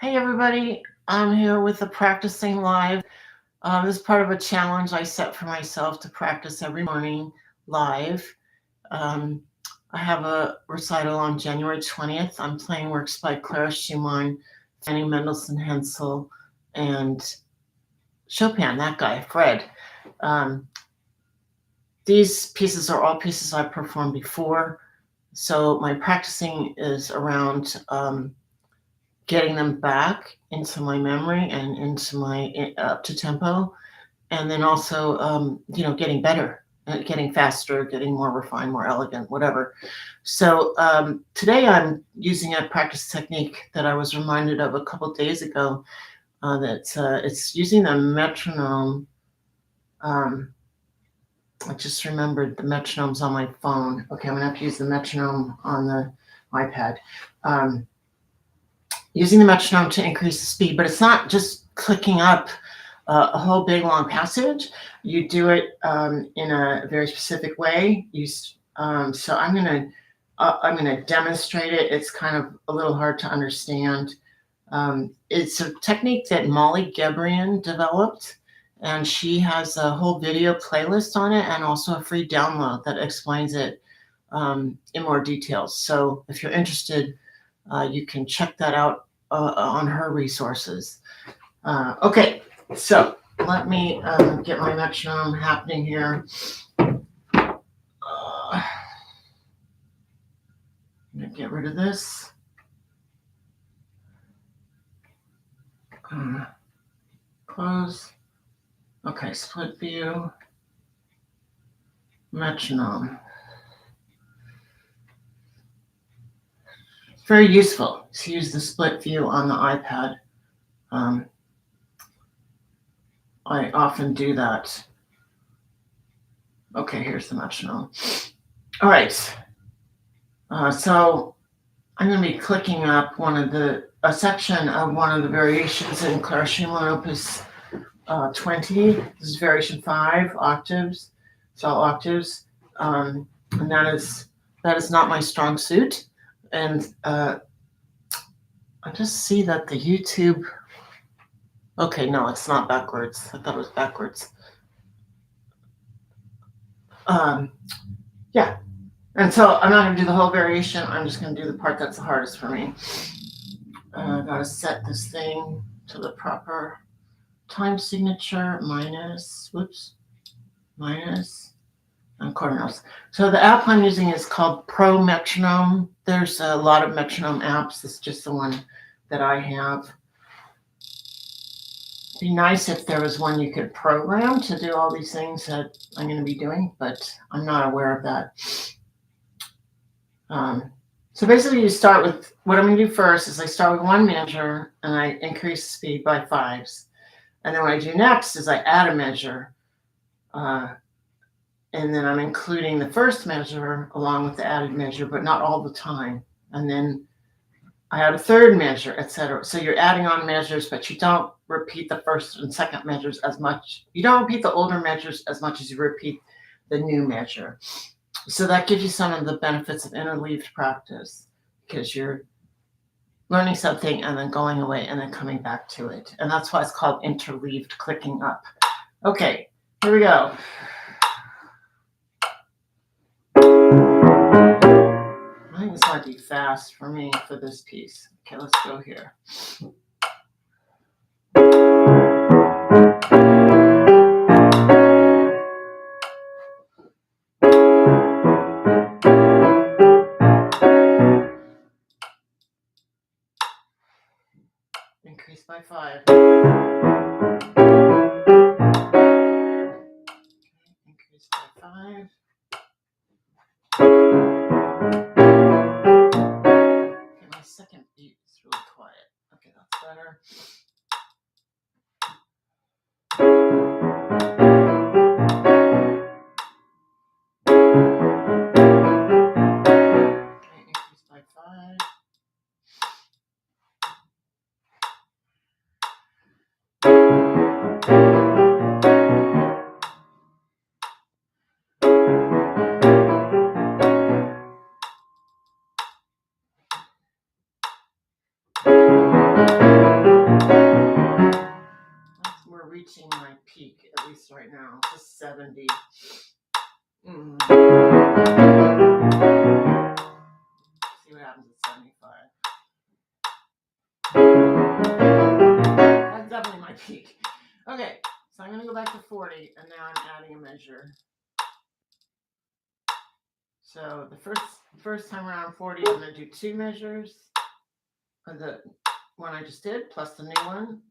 Hey everybody, I'm here with the Practicing Live. This is part of a challenge I set for myself to practice every morning live. Um, I have a recital on January 20th. I'm playing works by Clara, Schumann, Fanny, Mendelssohn, and Chopin, that guy, Fred. Um, these pieces are all pieces I've performed before, so my practicing is around getting them back into my memory and into my up to tempo, and then also getting better, getting faster, getting more refined, more elegant, whatever. So today I'm using a practice technique that I was reminded of a couple days ago. It's using the metronome. um, I just remembered the metronome's on my phone. Okay, I'm gonna have to use the metronome on the iPad. um, Using the metronome to increase the speed, but it's not just clicking up a whole big long passage. You do it in a very specific way. So I'm gonna demonstrate it. It's kind of a little hard to understand. It's a technique that Molly Gebrian developed, and she has a whole video playlist on it and also a free download that explains it in more details. So if you're interested, you can check that out on her resources. Okay, so let me get my metronome happening here. I'm gonna get rid of this. Close. Okay, split view, metronome. It's very useful to use the split view on the iPad. I often do that. Okay, here's the metronome. All right, so I'm going to be clicking up a section of one of the variations in Clara Schumann Opus 20. This is variation 5, octaves. It's all octaves, and that is not my strong suit. And I just see that the YouTube. Okay, no, it's not backwards. I thought it was backwards. Yeah. And so I'm not going to do the whole variation. I'm just going to do the part that's the hardest for me. I got to set this thing to the proper time signature, minus, and quarter notes. So the app I'm using is called Pro Metronome. There's a lot of metronome apps. This is just the one that I have. It'd be nice if there was one you could program to do all these things that I'm going to be doing, but I'm not aware of that. So basically you start with, what I'm going to do first is I start with one measure and I increase the speed by 5s. And then what I do next is I add a measure. And then I'm including the first measure along with the added measure, but not all the time. And then I add a third measure, etc. So you're adding on measures, but you don't repeat the first and second measures as much. You don't repeat the older measures as much as you repeat the new measure. So that gives you some of the benefits of interleaved practice, because you're learning something and then going away and then coming back to it. And that's why it's called interleaved clicking up. Okay, here we go. I think this might be fast for me for this piece. Okay, let's go here. Increase by 5. Increase by 5. Okay, my second beat is really quiet. Okay, that's better. Okay, increase by 5. least right now. It's a 70. See what happens at 75. That's definitely my peak. Okay, so I'm going to go back to 40, and now I'm adding a measure. So the first time around 40, I'm going to do 2 measures of the one I just did, plus the new one.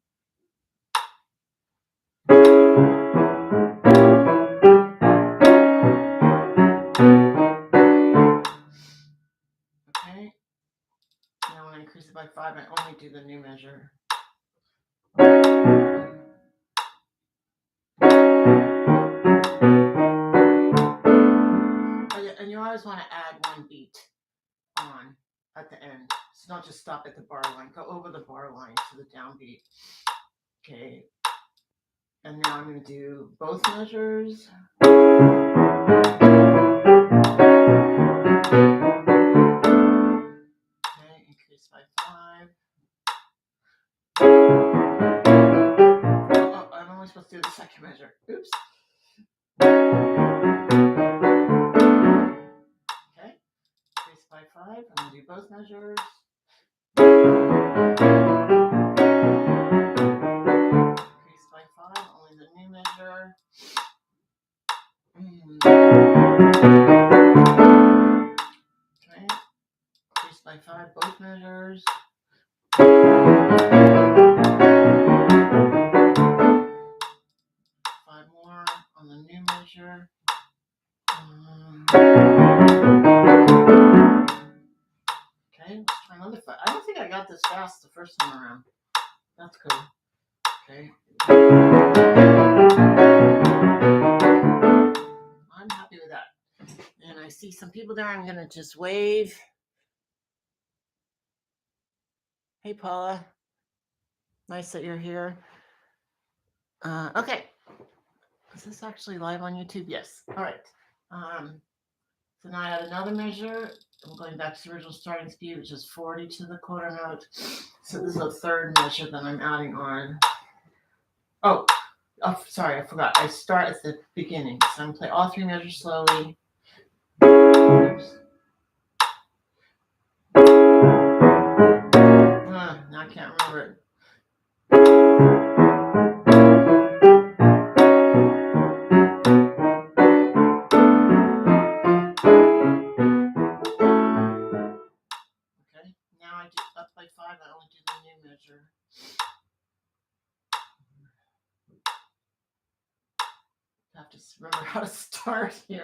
Okay. Now when I increase it by 5, I only do the new measure. And you always want to add 1 beat on at the end. So don't just stop at the bar line. Go over the bar line to the downbeat. Okay. And now I'm going to do both measures. Okay, increase by 5. Oh, I'm only supposed to do the second measure. Oops. Okay, increase by 5. I'm going to do both measures. Increase by 5, only the new measure. Okay, increase by 5, both measures. 5 more on the new measure. Okay, let's try another 5. I don't think I got this fast the first time around. That's cool. Okay. I'm happy with that. And I see some people there. I'm going to just wave. Hey, Paula. Nice that you're here. Okay. Is this actually live on YouTube? Yes. All right. So now I add another measure. I'm going back to the original starting speed, which is 40 to the quarter note. So this is a third measure that I'm adding on. Oh, sorry, I forgot. I start at the beginning. So I'm going to play all 3 measures slowly. Oops. Now I can't remember it. Okay, now I do up by 5. I only do the new measure. I have to remember how to start here.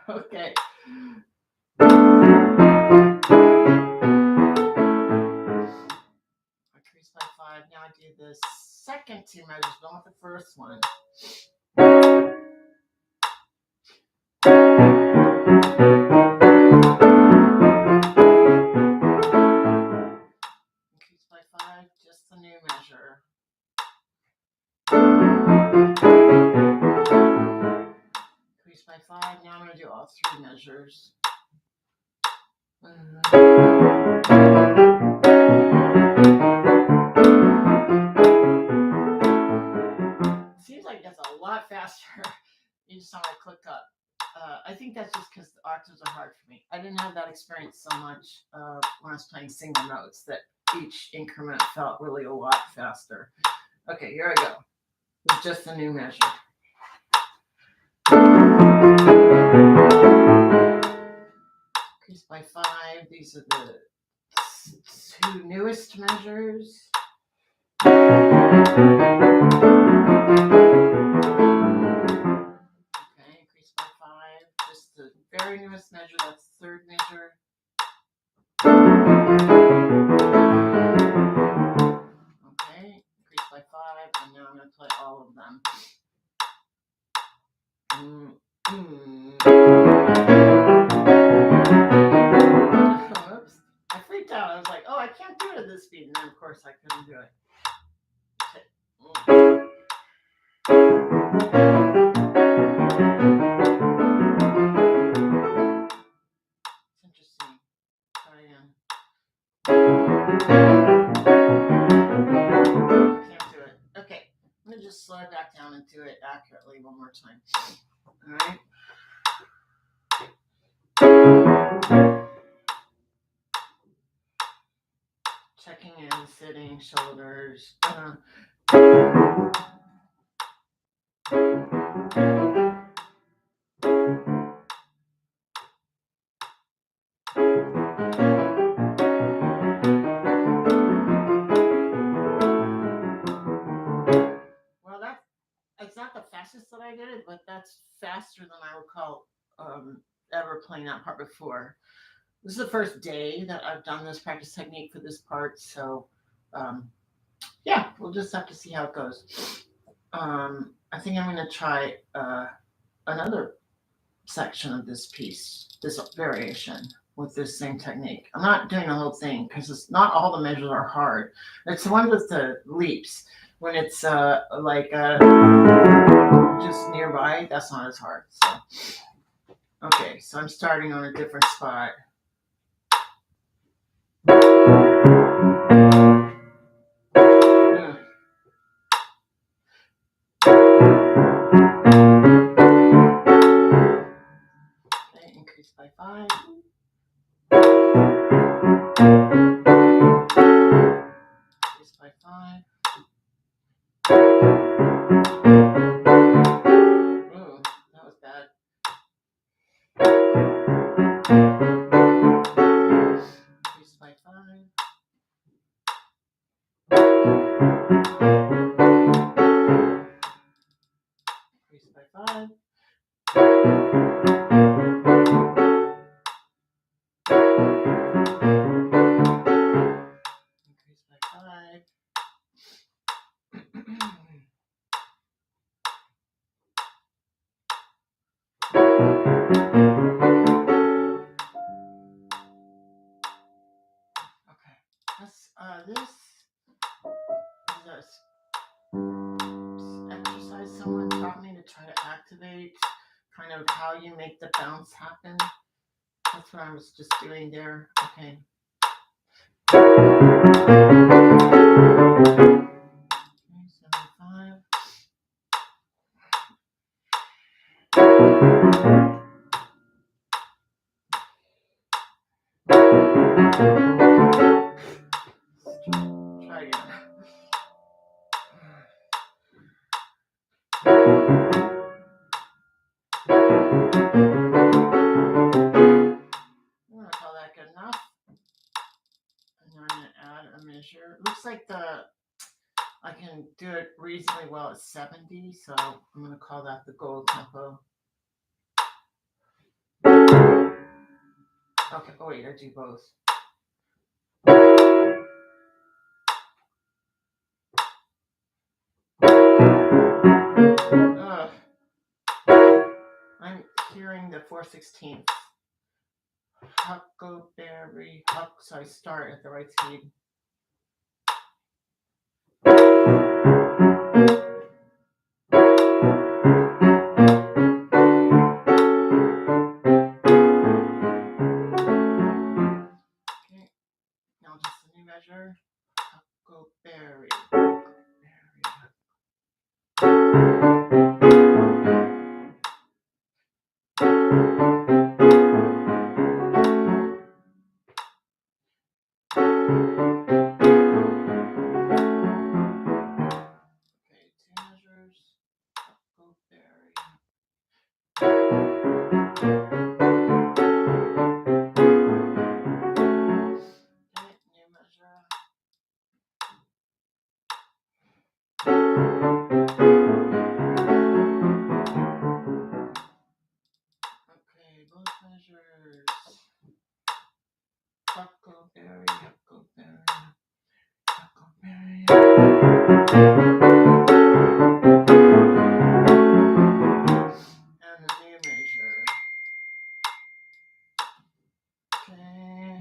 Okay. Increase by 5. Now I do the second 2 measures, not the first one. Increase by 5, just the new measure. Increase by 5. Now I'm going to do all 3 measures. Seems like that's a lot faster. Each time I click up. I think that's just because the octaves are hard for me. I didn't have that experience so much when I was playing single notes that each increment felt really a lot faster. Okay, here I go. With just a new measure. Increase by 5. These are the 2 newest measures. Okay, increase by 5. Just the very newest measure, that's the third measure. Okay, increase by 5, and now I'm going to play all of them. Oops, I freaked out. I was like, oh, I can't do it at this speed. And then, of course, I couldn't do it. Okay. It's interesting. Try again. Can't do it. Okay, I'm going to just slow it back down and do it accurately. carefully one more time. All right. Checking in, sitting, shoulders. Well, it's not the fastest that I did it, but that's faster than I recall ever playing that part before. This is the first day that I've done this practice technique for this part, so yeah, we'll just have to see how it goes. I think I'm going to try another section of this piece, this variation with this same technique. I'm not doing the whole thing because it's not all the measures are hard. It's the one with the leaps when it's just nearby. That's not as hard. So okay, so I'm starting on a different spot. Okay, increase by 5. Increase by 5. Ooh, that was bad. Increase by 5. Increase by 5. Increase by 5. Okay, this exercise someone taught me to try to activate kind of how you make the bounce happen. That's what I was just doing there. Okay. Okay, 75. Try again. I'm going to call that good enough. And now I'm going to add a measure. Looks like I can do it reasonably well at 70, so I'm going to call that the gold tempo. Okay, oh wait, I do both. I'm hearing the 4/16. Huckleberry huck, so I start at the right speed. Okay, now just a new measure. Huckleberry. Huckleberry, huckleberry, huckleberry. And the new measure. Okay.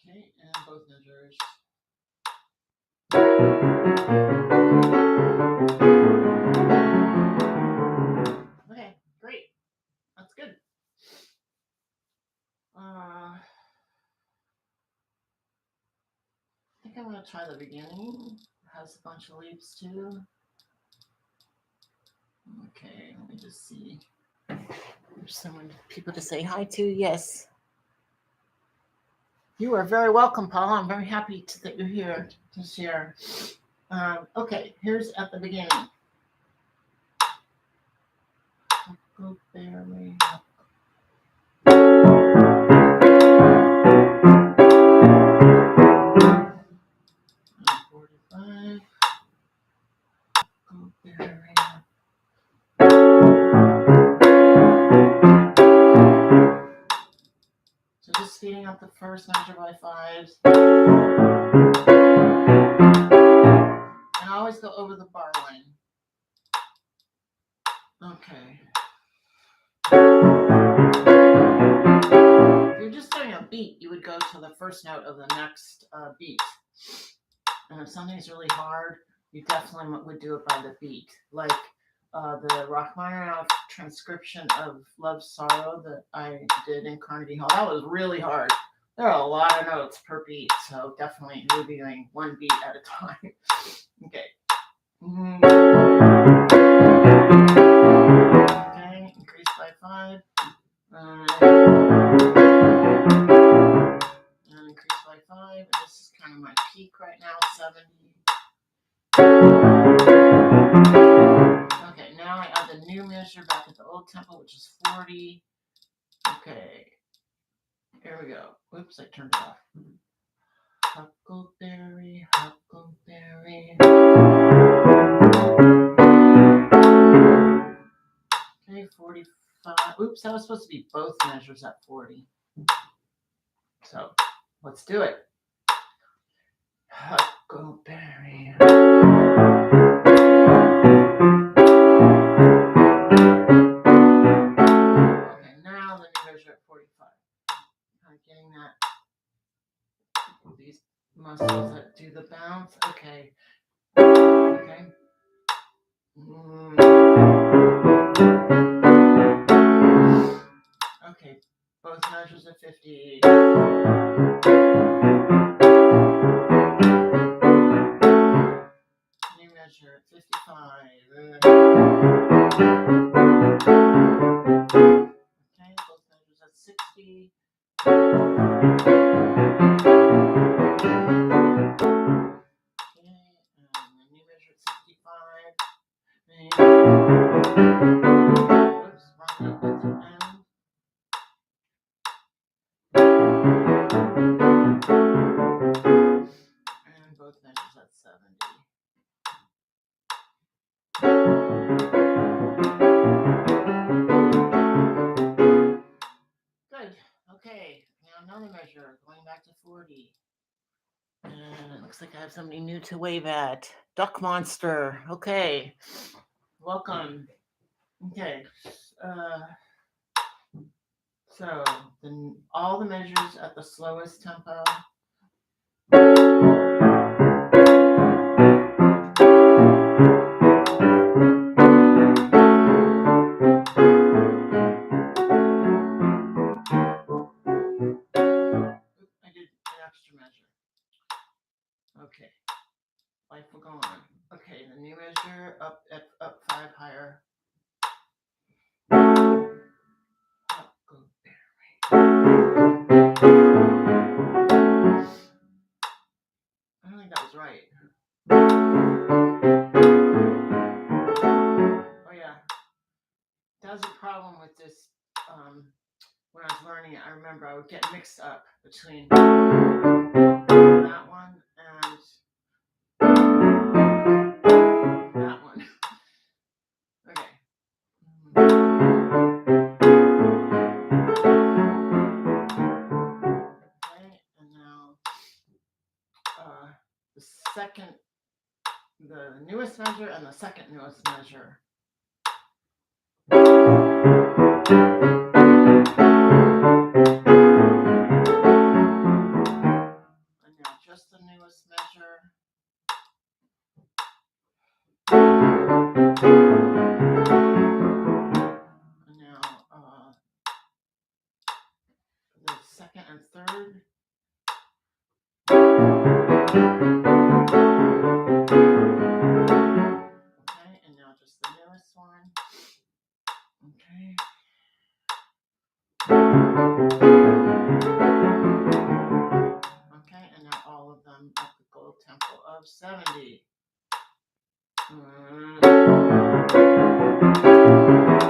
Okay, and both measures. try the beginning. It has a bunch of leaps too. Okay, let me just see. There's people to say hi to. Yes. You are very welcome, Paula. I'm very happy that you're here to share. Okay, here's at the beginning. Huckleberry. 45. Huckleberry. So just speeding up the first measure by 5s. And I always go over the bar line. Okay. If you're just doing a beat, you would go to the first note of the next beat. And if something's really hard, you definitely would do it by the beat. Like the Rachmaninoff transcription of Love's Sorrow that I did in Carnegie Hall. That was really hard. There are a lot of notes per beat, so definitely you'll be doing one beat at a time. Okay. Okay, increase by 5. And increase by 5. And this is kind of my peak right now, 70. Okay, now I add the new measure back at the old tempo, which is 40. Okay, here we go. Whoops, I turned it off. Huckleberry, huckleberry. Okay, 45. Oops, that was supposed to be both measures at 40. So let's do it. Huckleberry. Okay, now the new measure at 45. I'm getting that. These muscles that do the bounce. Okay. Okay. Okay, both measures at 50. New measure at 55. Okay, both measures at 60. And both measures at 70. Good. Okay. Now another measure, going back to 40. And it looks like I have somebody new to wave at. Duck Monster. Okay. Welcome. Okay. So then all the measures at the slowest tempo. I did an extra measure. Okay. Life will go on. Okay, the new measure up 5 higher. I don't think that was right. Oh yeah. That was a problem with this when I was learning it. I remember I would get mixed up between that one and that one. Okay. Okay, and now the newest measure and the second newest measure. And now just the newest measure. And now the second and third.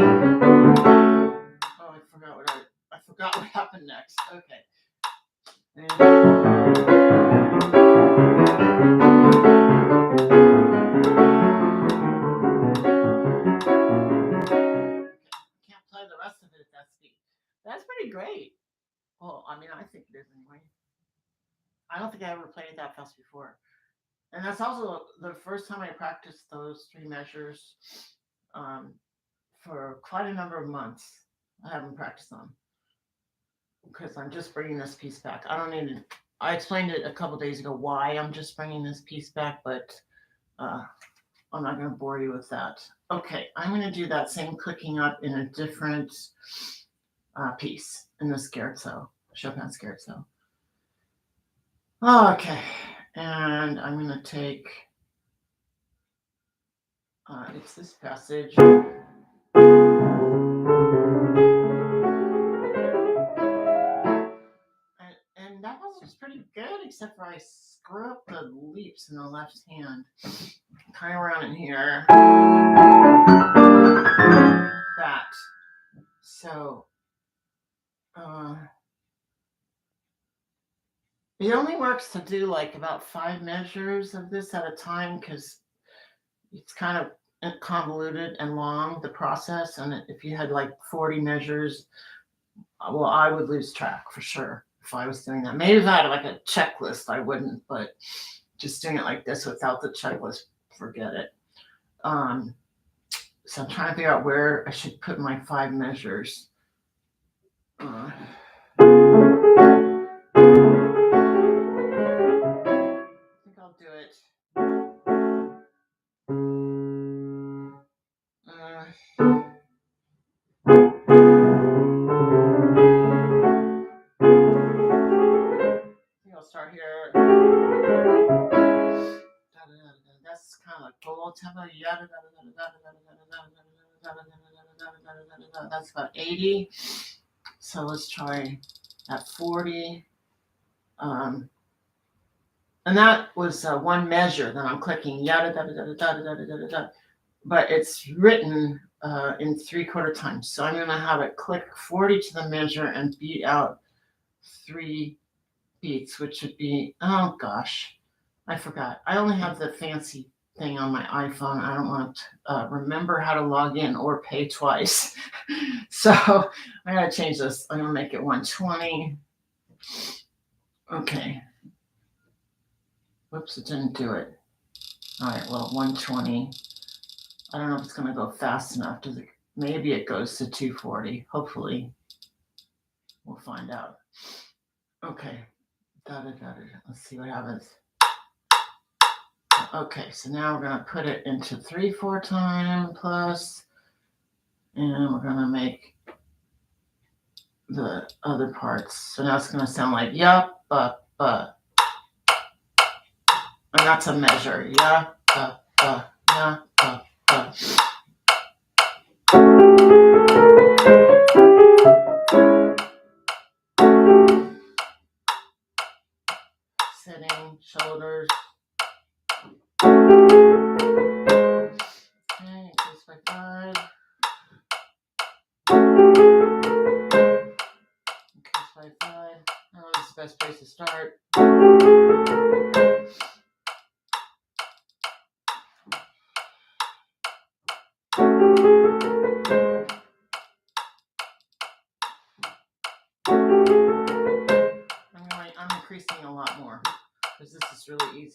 Oh, I forgot what happened next. Okay. Can't play the rest of it at that speed. That's pretty great. Well, I mean, I think it is anyway. I don't think I ever played it that fast before. And that's also the first time I practiced those three measures um, for quite a number of months. I haven't practiced them because I'm just bringing this piece back. I don't need to. I explained it a couple days ago why I'm just bringing this piece back, but I'm not going to bore you with that. Okay, I'm going to do that same clicking up in a different piece in the Scherzo, Chopin Scherzo. Okay, and I'm going to take, it's this passage. And that was pretty good, except for I screw up the leaps in the left hand. Kind of around in here. That. So, it only works to do like about 5 measures of this at a time because it's kind of convoluted and long, the process. And if you had like 40 measures, well, I would lose track for sure if I was doing that. Maybe if I had like a checklist, I wouldn't, but just doing it like this without the checklist, forget it. So I'm trying to figure out where I should put my 5 measures. I think I'll do it. I think I'll start here. That's kind of like low tempo. That's about 80. So let's try at 40. And that was one measure. Then I'm clicking yada da da da da da da da da. But it's written in 3/4 time. So I'm going to have it click 40 to the measure and beat out 3 beats, which would be, oh gosh, I forgot. I only have the fancy thing on my iPhone. I don't want to remember how to log in or pay twice. So I got to change this. I'm going to make it 120. Okay. Whoops, it didn't do it. All right, well, 120. I don't know if it's going to go fast enough. Maybe it goes to 240. Hopefully. We'll find out. Okay. Let's see what happens. Okay, so now we're going to put it into 3/4 time plus, and we're going to make the other parts. So now it's going to sound like yup, but. And that's a measure. Yeah, yeah, Sitting, shoulders. Okay, increase by 5. Increase by 5. Oh, this is the best place to start. I'm increasing a lot more because this is really easy.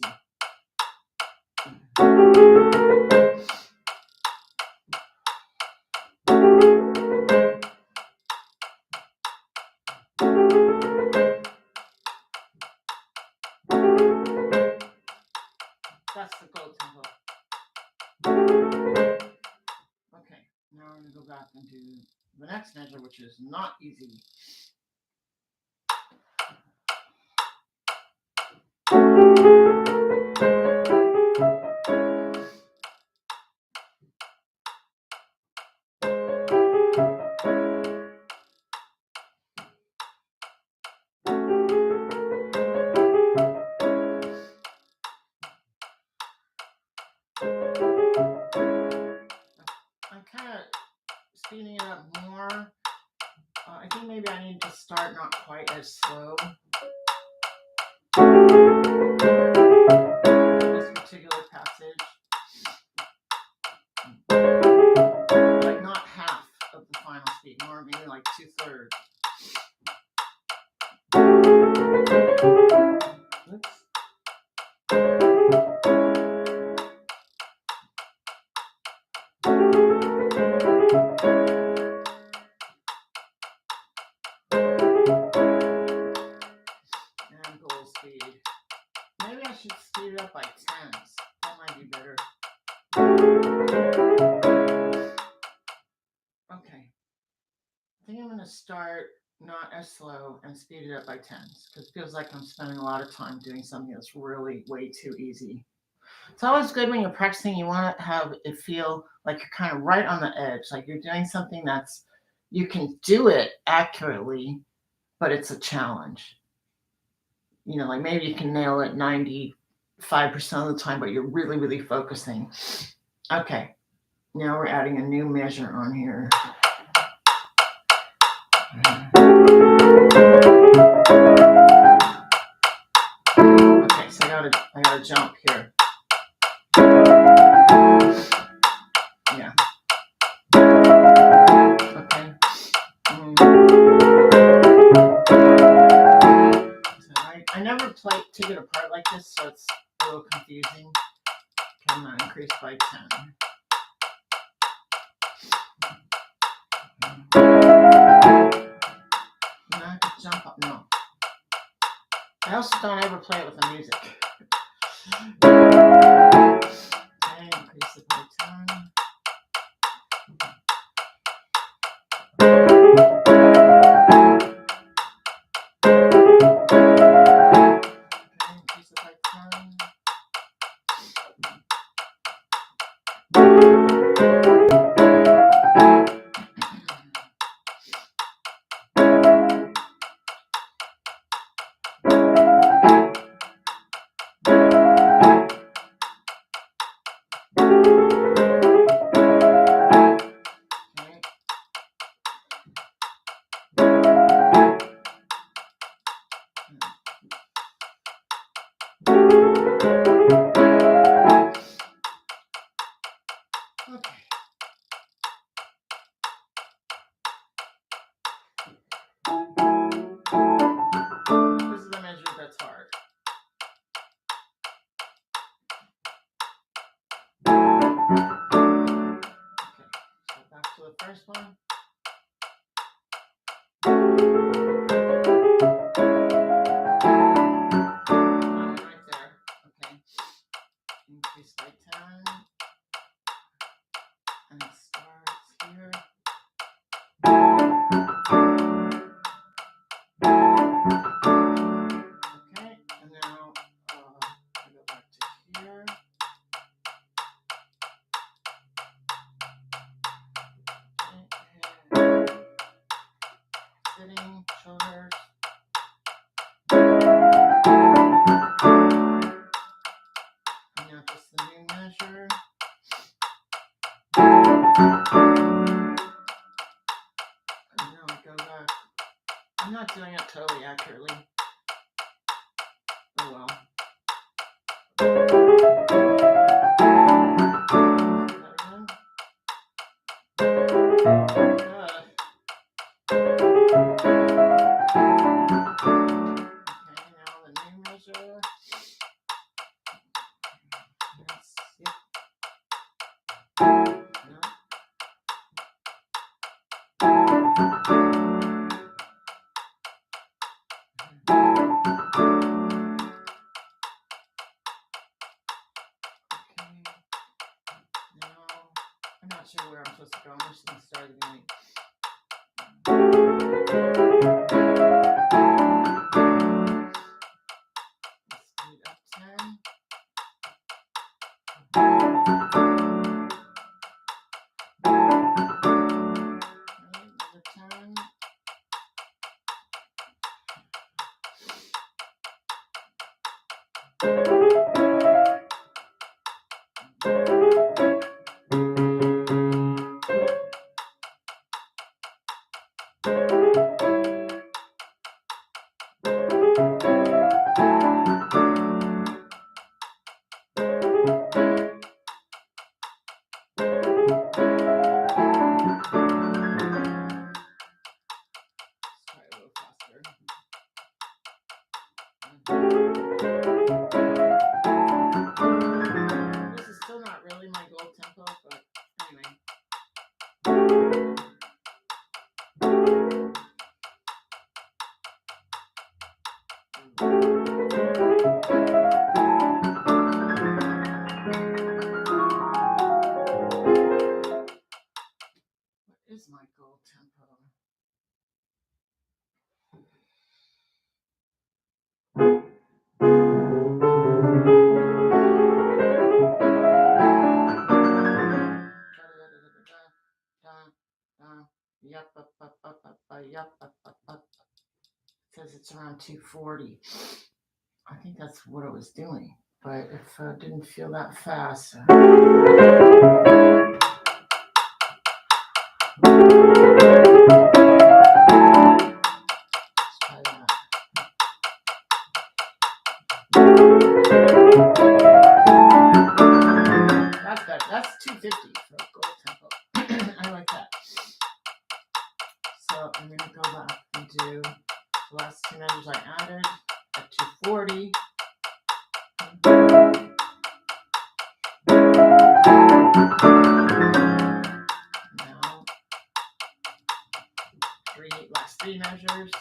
That's the gold tempo. Okay, now I'm going to go back and do the next measure, which is not easy. maybe I need to start not quite as slow. This particular passage. Like not half of the final speed, more maybe like 2/3. Oops. And goal speed. Maybe I should speed it up by 10s. That might be better. Okay. I think I'm going to start not as slow and speed it up by 10s because it feels like I'm spending a lot of time doing something that's really way too easy. It's always good when you're practicing, you want to have it feel like you're kind of right on the edge, like you're doing something that's, you can do it accurately, but it's a challenge. You know, like maybe you can nail it 95% of the time, but you're really, really focusing. Okay, now we're adding a new measure on here. Okay, so I gotta jump here. Yeah. Okay. Is that right? I never took it apart like this, so it's a little confusing. Can I increase by 10? Now I can jump up. No. I also don't ever play it with the music. Okay, increase it by 10. This is the measure that's hard. Okay, so back to the first one. Right there. Okay. Increase by 10. And it starts here. Okay, and now I go back to here. Okay. Sitting, shoulders. And now just the new measure. And now I go back. I'm not doing it totally accurately. Oh well. I'm not sure where I'm supposed to go. I'm just going to start at the beginning. Speed up 10. Another 10. Okay, try a little faster. This is still not really my goal tempo, but anyway. What is my goal tempo? It says it's around 240. I think that's what it was doing, but if I didn't feel that fast. Let's try that. That's better. That's 250 for goal tempo. I like that. So I'm going to go back and do the last two measures I added at 240. Now, last three measures.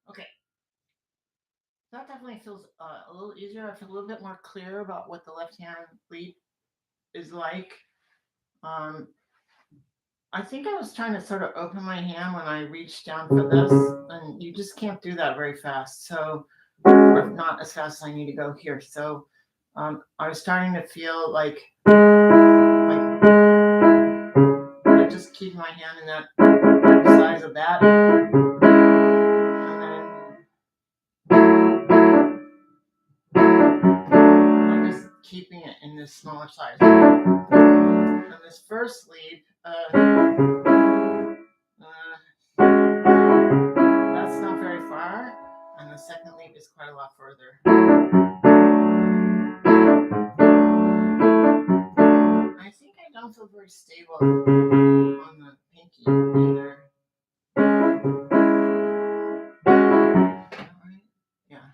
Okay, that definitely feels a little easier. I feel a little bit more clear about what the left hand lead is like. I think I was trying to sort of open my hand when I reached down for this, and you just can't do that very fast. So, or not as fast as I need to go here. So, I was starting to feel like I just keep my hand in that size of that, and then I'm just keeping it in this smaller size. And this first lead, that's not very far, and the second lead is quite a lot further. I think I don't feel very stable on the pinky either. Right? Yeah.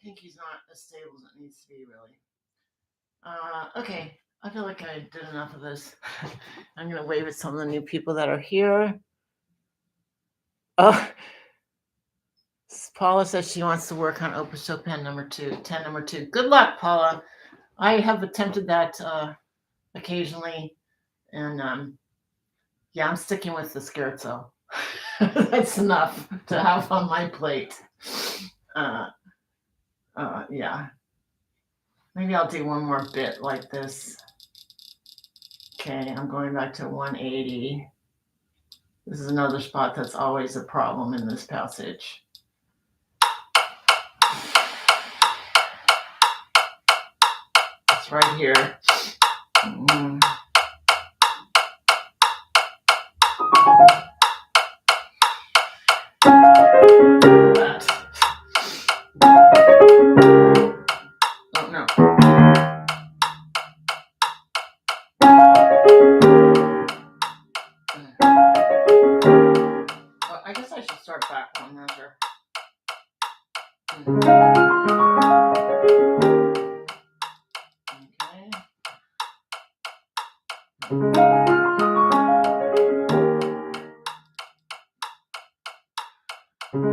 Pinky's not as stable as it needs to be, really. Okay, I feel like I did enough of this. I'm going to wave at some of the new people that are here. Oh, Paula says she wants to work on Opus Chopin number 2. Good luck, Paula. I have attempted that occasionally, and yeah, I'm sticking with the Scherzo. That's enough to have on my plate. Yeah. Maybe I'll do one more bit like this. Okay, I'm going back to 180. This is another spot that's always a problem in this passage. It's right here. Oh, no. I guess I should start back one measure. Okay. Doing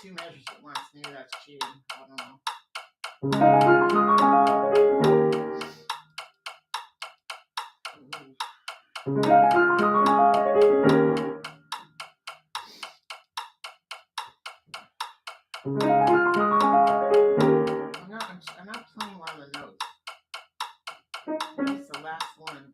two measures at once, maybe that's cheating. I don't know. I'm not playing one of the notes. It's the last one.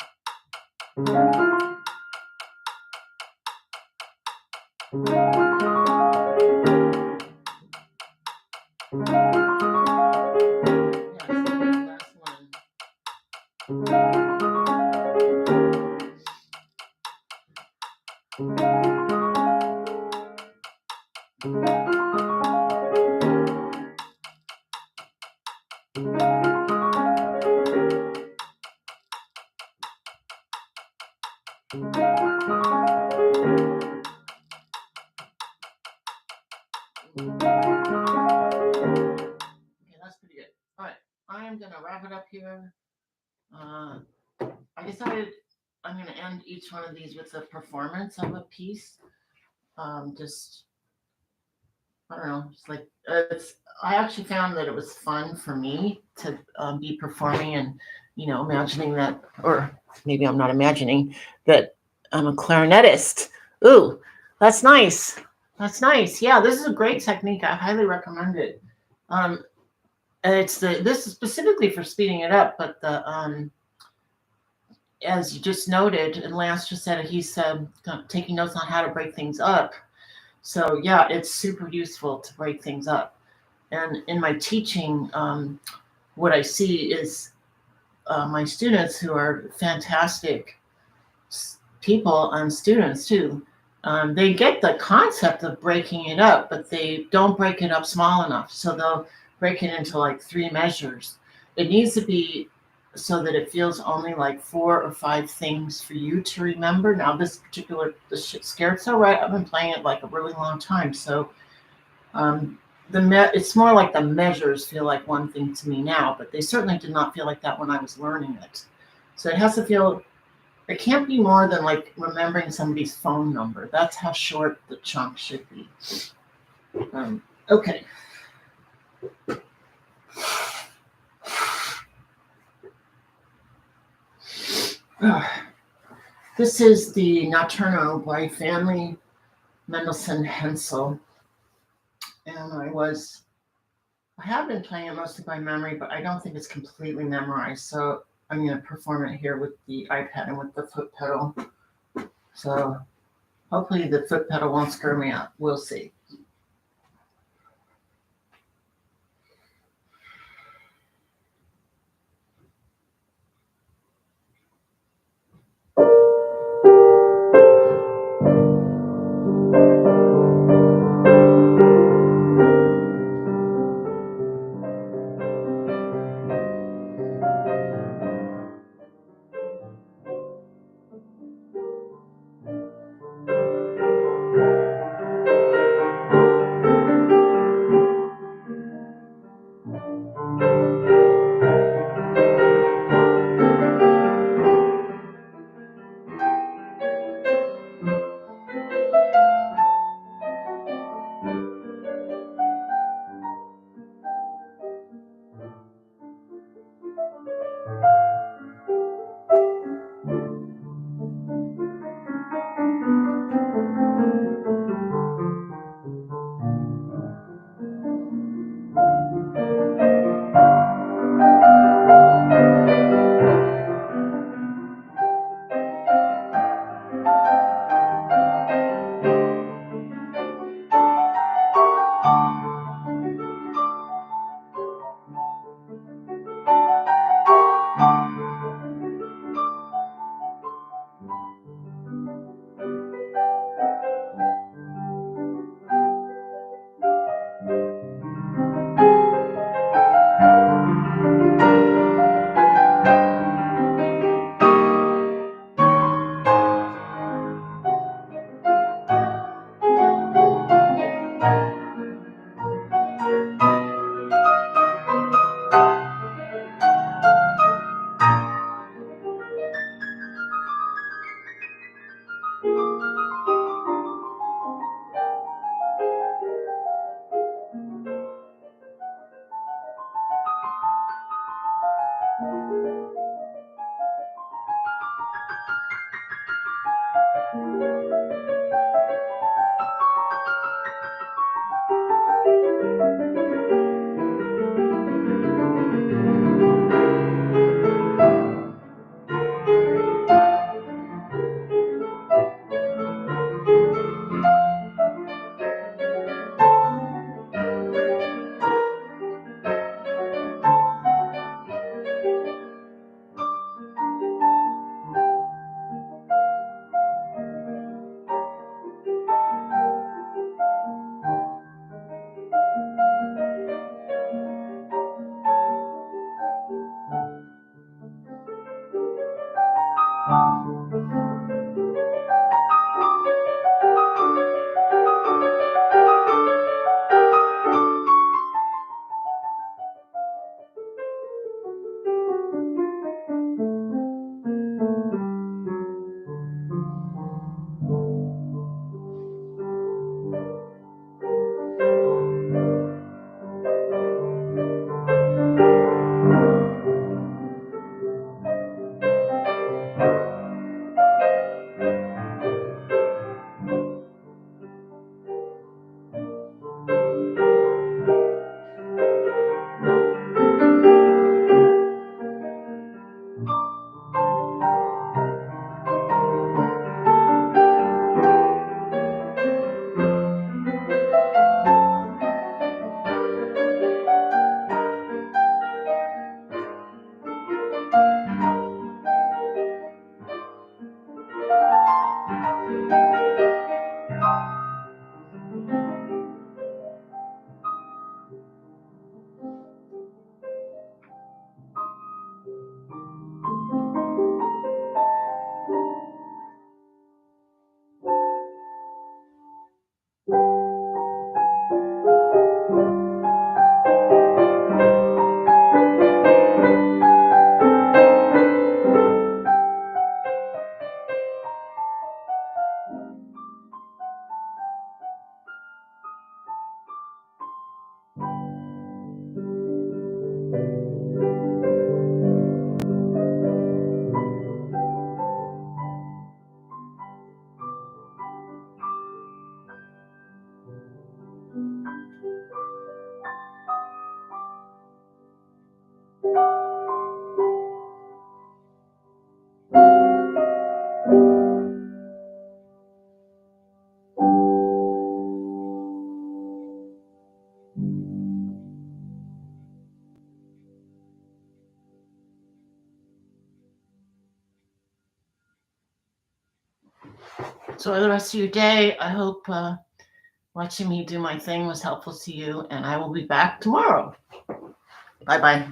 That's pretty good. All right, I am going to wrap it up here. I decided I'm going to end each one of these with a performance of a piece. Just, I don't know, it's like, I actually found that it was fun for me to be performing and, imagining that, or maybe I'm not imagining that I'm a clarinetist. Ooh, that's nice. That's nice. Yeah, this is a great technique. I highly recommend it. And this is specifically for speeding it up, but as you just noted, and Lance just said it, he's taking notes on how to break things up. So yeah, it's super useful to break things up. And in my teaching, what I see is my students, who are fantastic people and students too, they get the concept of breaking it up, but they don't break it up small enough. So they'll break it into like 3 measures. It needs to be so that it feels only like 4 or 5 things for you to remember. Now, this particular Scherzo, right? I've been playing it like a really long time, so it's more like the measures feel like one thing to me now, but they certainly did not feel like that when I was learning it. So it has to feel. It can't be more than like remembering somebody's phone number. That's how short the chunk should be. Okay. This is the Nocturno by Fanny, Mendelssohn, Hensel. And I have been playing it mostly by memory, but I don't think it's completely memorized. So I'm going to perform it here with the iPad and with the foot pedal. So hopefully the foot pedal won't screw me up. We'll see. So the rest of your day, I hope watching me do my thing was helpful to you, and I will be back tomorrow. Bye-bye.